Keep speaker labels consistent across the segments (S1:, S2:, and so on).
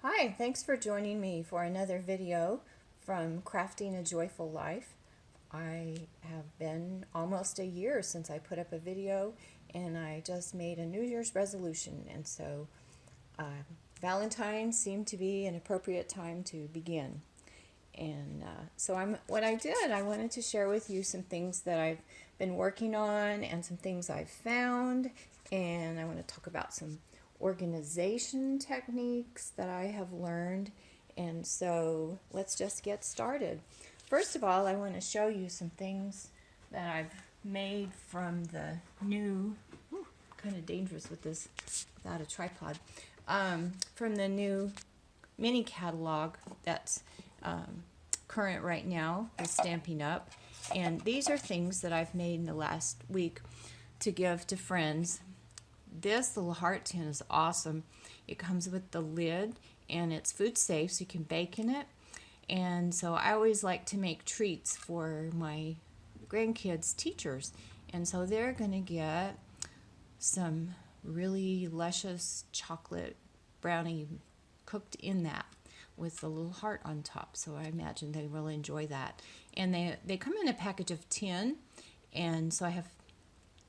S1: Hi, thanks for joining me for another video from Crafting a Joyful Life. I have been almost a year since I put up a video, and I just made a New Year's resolution, and so Valentine seemed to be an appropriate time to begin. And what I did, I wanted to share with you some things that I've been working on and some things I've found, and I want to talk about some organization techniques that I have learned. And so let's just get started. First of all, I want to show you some things that I've made from the new, kind of dangerous with this without a tripod, from the new mini catalog that's current right now, is Stamping Up. And these are things that I've made in the last week to give to friends. This little heart tin is awesome. It comes with the lid and it's food safe, so you can bake in it. And so I always like to make treats for my grandkids' teachers. And so they're going to get some really luscious chocolate brownie cooked in that with a little heart on top. So I imagine they really enjoy that. And they come in a package of 10, and so I have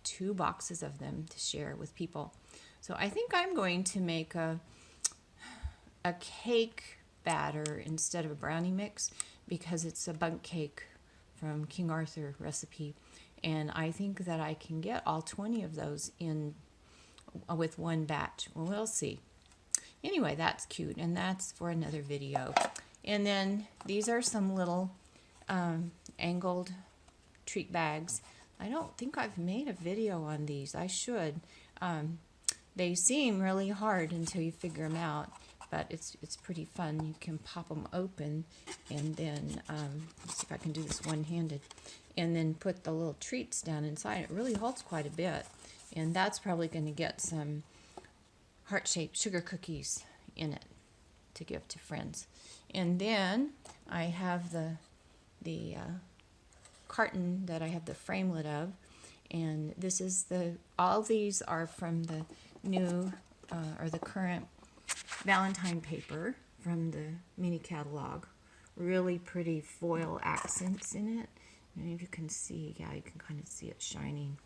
S1: 2 boxes of them to share with people. So I think I'm going to make a cake batter instead of a brownie mix, because it's a bundt cake from King Arthur recipe, and I think that I can get all 20 of those in with one batch. Well, we'll see. Anyway, that's cute, and that's for another video. And then these are some little angled treat bags. I don't think I've made a video on these. I should. They seem really hard until you figure them out, but it's pretty fun. You can pop them open, and then let's see if I can do this one-handed, and then put the little treats down inside. It really holds quite a bit, and that's probably going to get some heart-shaped sugar cookies in it to give to friends. And then I have the carton that I have the framelit of, and this is all these are from the new or the current Valentine paper from the mini catalog. Really pretty foil accents in it. And if you can see, yeah, you can kind of see it shining.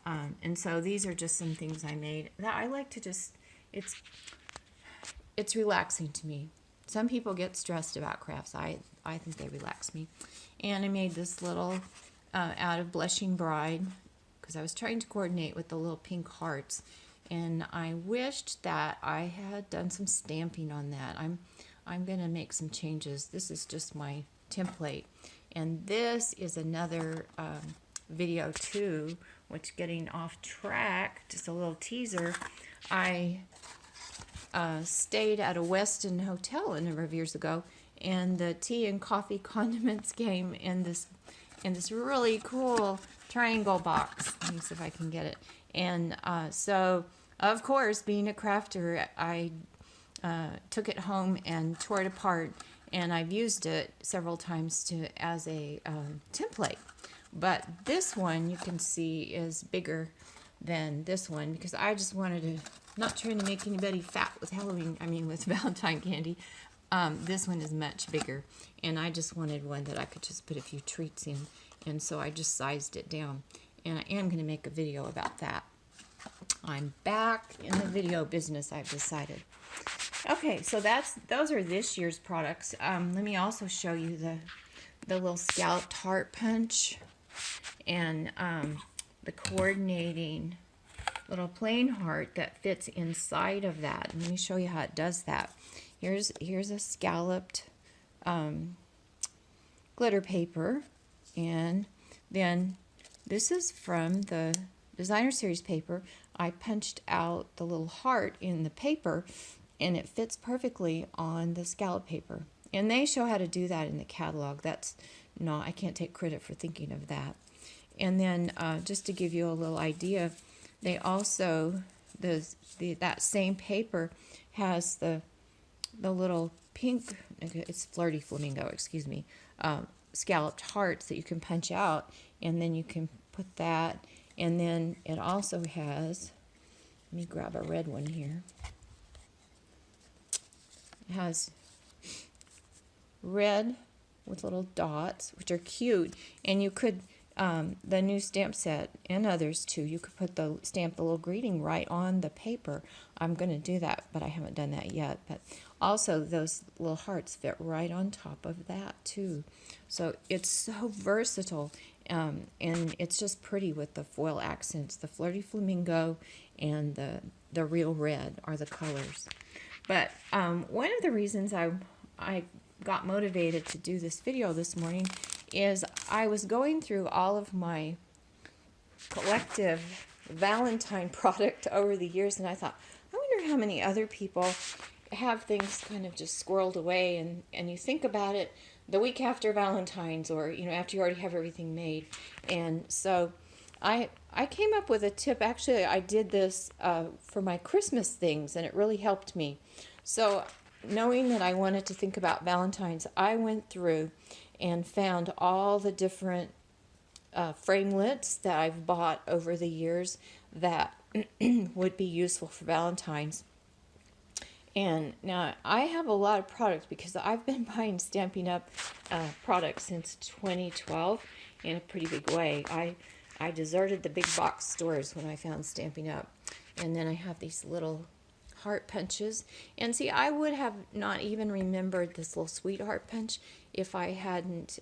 S1: And so these are just some things I made that I like to just, it's relaxing to me. Some people get stressed about crafts. I think they relax me. And I made this little out of Blushing Bride, because I was trying to coordinate with the little pink hearts, and I wished that I had done some stamping on that. I'm going to make some changes. This is just my template, and this is another video too, which, getting off track, just a little teaser. I stayed at a Westin hotel a number of years ago, and the tea and coffee condiments came in this really cool triangle box. Let me see if I can get it. And so, of course, being a crafter, I took it home and tore it apart, and I've used it several times as a template. But this one, you can see, is bigger than this one, because I just wanted to, not trying to make anybody fat with with Valentine candy. This one is much bigger, and I just wanted one that I could just put a few treats in, and so I just sized it down, and I am going to make a video about that. I'm back in the video business, I've decided. Okay, so those are this year's products. Let me also show you the little scalloped heart punch, and the coordinating little plain heart that fits inside of that. And let me show you how it does that. Here's a scalloped glitter paper, and then this is from the designer series paper. I punched out the little heart in the paper, and it fits perfectly on the scallop paper. And they show how to do that in the catalog. That's not, I can't take credit for thinking of that. And then just to give you a little idea, they also, that same paper has the little pink, it's Flirty Flamingo, excuse me, scalloped hearts that you can punch out, and then you can put that. And then it also has, let me grab a red one here. It has red with little dots, which are cute. And you could, the new stamp set and others too, you could put stamp the little greeting right on the paper. I'm going to do that, but I haven't done that yet. But also those little hearts fit right on top of that too. So it's so versatile, and it's just pretty with the foil accents. The Flirty Flamingo and the Real Red are the colors. But one of the reasons I got motivated to do this video this morning is I was going through all of my collective Valentine product over the years, and I thought, I wonder how many other people have things kind of just squirreled away, and you think about it the week after Valentine's, or after you already have everything made. And so I came up with a tip. Actually, I did this for my Christmas things, and it really helped me. So knowing that I wanted to think about Valentine's, I went through and found all the different framelits that I've bought over the years that would be useful for Valentine's. And now I have a lot of products because I've been buying Stampin' Up! Products since 2012 in a pretty big way. I deserted the big box stores when I found Stampin' Up! And then I have these little heart punches. And see, I would have not even remembered this little sweetheart punch if I hadn't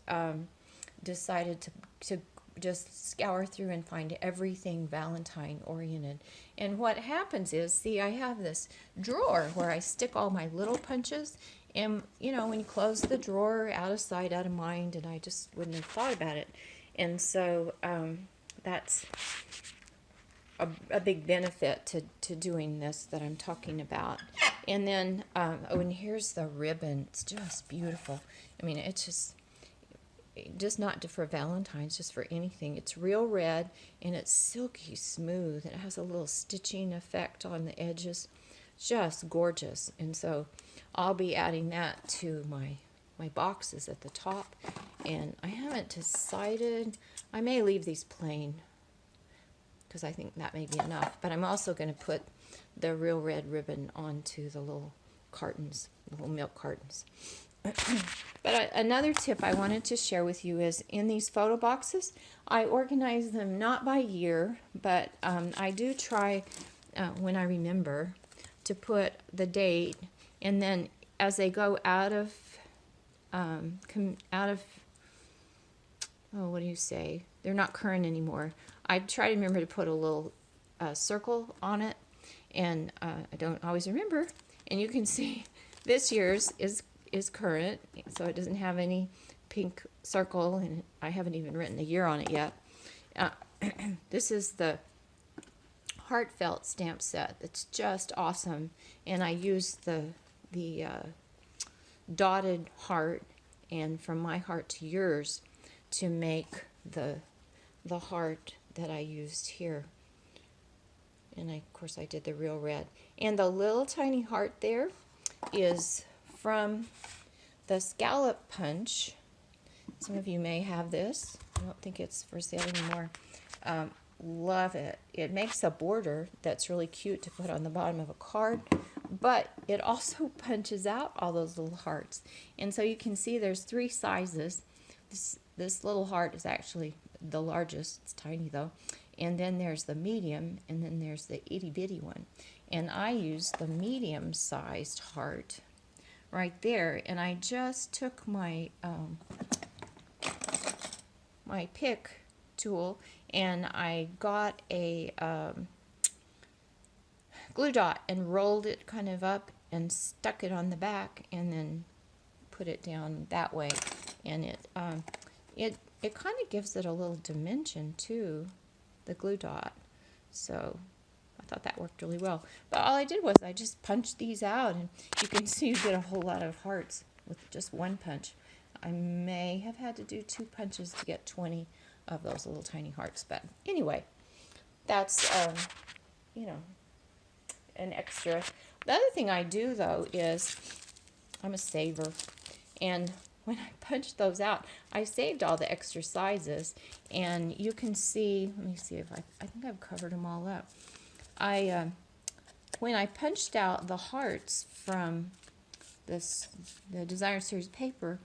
S1: decided to just scour through and find everything Valentine oriented. And what happens is, see, I have this drawer where I stick all my little punches, and when you close the drawer, out of sight, out of mind, and I just wouldn't have thought about it. And so that's a big benefit to doing this that I'm talking about. And then, and here's the ribbon. It's just beautiful. I mean, it's just not for Valentine's, just for anything. It's Real Red, and it's silky smooth. It has a little stitching effect on the edges. Just gorgeous. And so I'll be adding that to my boxes at the top. And I haven't decided. I may leave these plain because I think that may be enough. But I'm also going to put the Real Red ribbon onto the little cartons, little milk cartons. But another tip I wanted to share with you is in these photo boxes, I organize them not by year, but I do try, when I remember, to put the date, and then as they go out of, what do you say? They're not current anymore. I try to remember to put a little circle on it, and I don't always remember. And you can see this year's is current, so it doesn't have any pink circle, and I haven't even written the year on it yet. This is the Heartfelt stamp set. It's just awesome, and I used the dotted heart and From My Heart to Yours to make the heart that I used here. And of course I did the Real Red, and the little tiny heart there is from the Scallop Punch. Some of you may have this. I don't think it's for sale anymore. Love it. It makes a border that's really cute to put on the bottom of a card, but it also punches out all those little hearts. And so you can see there's 3 sizes. This little heart is actually the largest. It's tiny though. And then there's the medium, and then there's the itty bitty one. And I used the medium-sized heart right there, and I just took my my pick tool, and I got a glue dot and rolled it kind of up and stuck it on the back, and then put it down that way. And it kind of gives it a little dimension too, the glue dot. So I thought that worked really well. But all I did was I just punched these out, and you can see you get a whole lot of hearts with just one punch. I may have had to do 2 punches to get 20 of those little tiny hearts. But anyway, that's, an extra. The other thing I do, though, is I'm a saver. And when I punched those out, I saved all the extra sizes. And you can see, let me see if I think I've covered them all up. When I punched out the hearts from the Designer Series paper,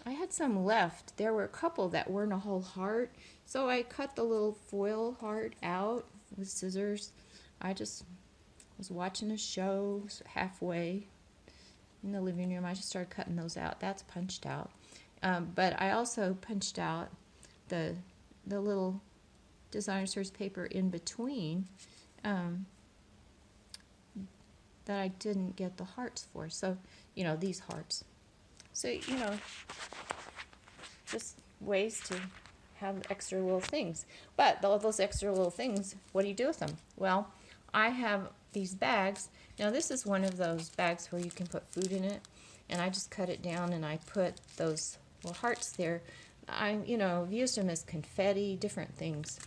S1: I had some left. There were a couple that weren't a whole heart, so I cut the little foil heart out with scissors. I just was watching a show halfway in the living room. I just started cutting those out. That's punched out. But I also punched out the little Designer Series paper in between that I didn't get the hearts for. So, these hearts. So, just ways to have extra little things. But all those extra little things, what do you do with them? Well, I have these bags. Now, this is one of those bags where you can put food in it. And I just cut it down and I put those little hearts there. I've used them as confetti, different things.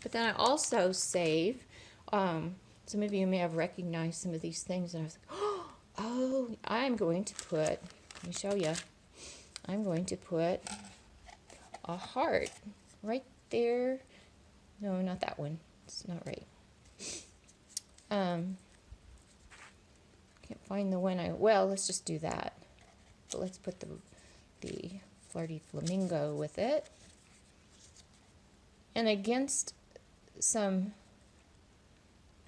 S1: But then I also save, some of you may have recognized some of these things. And I was like, oh, I'm going to put, let me show you. I'm going to put a heart right there. No, not that one. It's not right. Can't find the one let's just do that. But let's put the Flirty Flamingo with it. And against some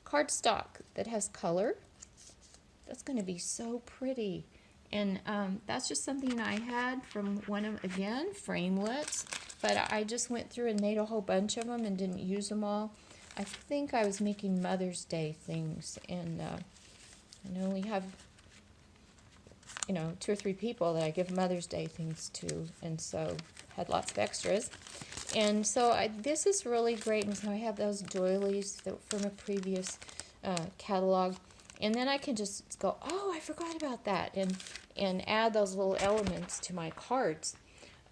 S1: cardstock that has color. That's going to be so pretty. And that's just something I had from one of, again, framelits. But I just went through and made a whole bunch of them and didn't use them all. I think I was making Mother's Day things. And I only have, 2 or 3 people that I give Mother's Day things to. And so had lots of extras. And so this is really great. And so I have those doilies from a previous catalog. And then I can just go, oh, I forgot about that, and add those little elements to my cards.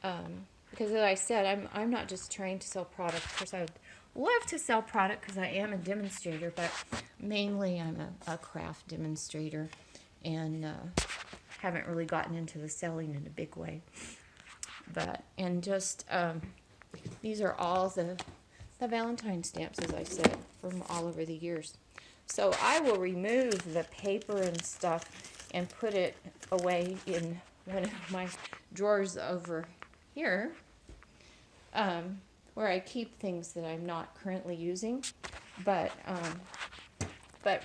S1: Because as I said, I'm not just trying to sell product. Of course, I would love to sell product because I am a demonstrator, but mainly I'm a craft demonstrator, and haven't really gotten into the selling in a big way. These are all the Valentine stamps, as I said, from all over the years. So I will remove the paper and stuff and put it away in one of my drawers over here, where I keep things that I'm not currently using. But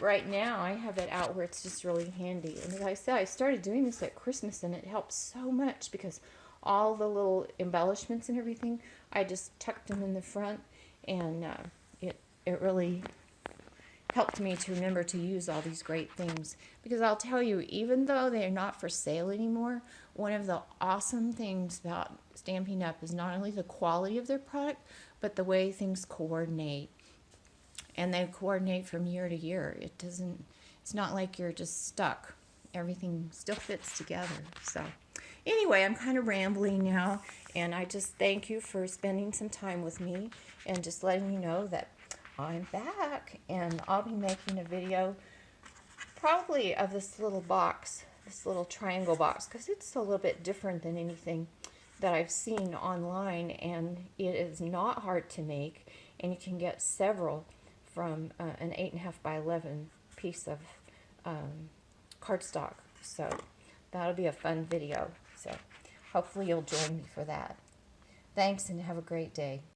S1: right now I have it out where it's just really handy. And as I said, I started doing this at Christmas, and it helps so much because all the little embellishments and everything, I just tucked them in the front, and it really helped me to remember to use all these great things. Because I'll tell you, even though they're not for sale anymore, one of the awesome things about Stampin' Up! Is not only the quality of their product, but the way things coordinate. And they coordinate from year to year. It's not like you're just stuck. Everything still fits together. So anyway, I'm kind of rambling now, and I just thank you for spending some time with me and just letting you know that I'm back, and I'll be making a video probably of this little box, this little triangle box, because it's a little bit different than anything that I've seen online, and it is not hard to make, and you can get several from an 8.5 by 11 piece of cardstock. So that'll be a fun video. So hopefully you'll join me for that. Thanks, and have a great day.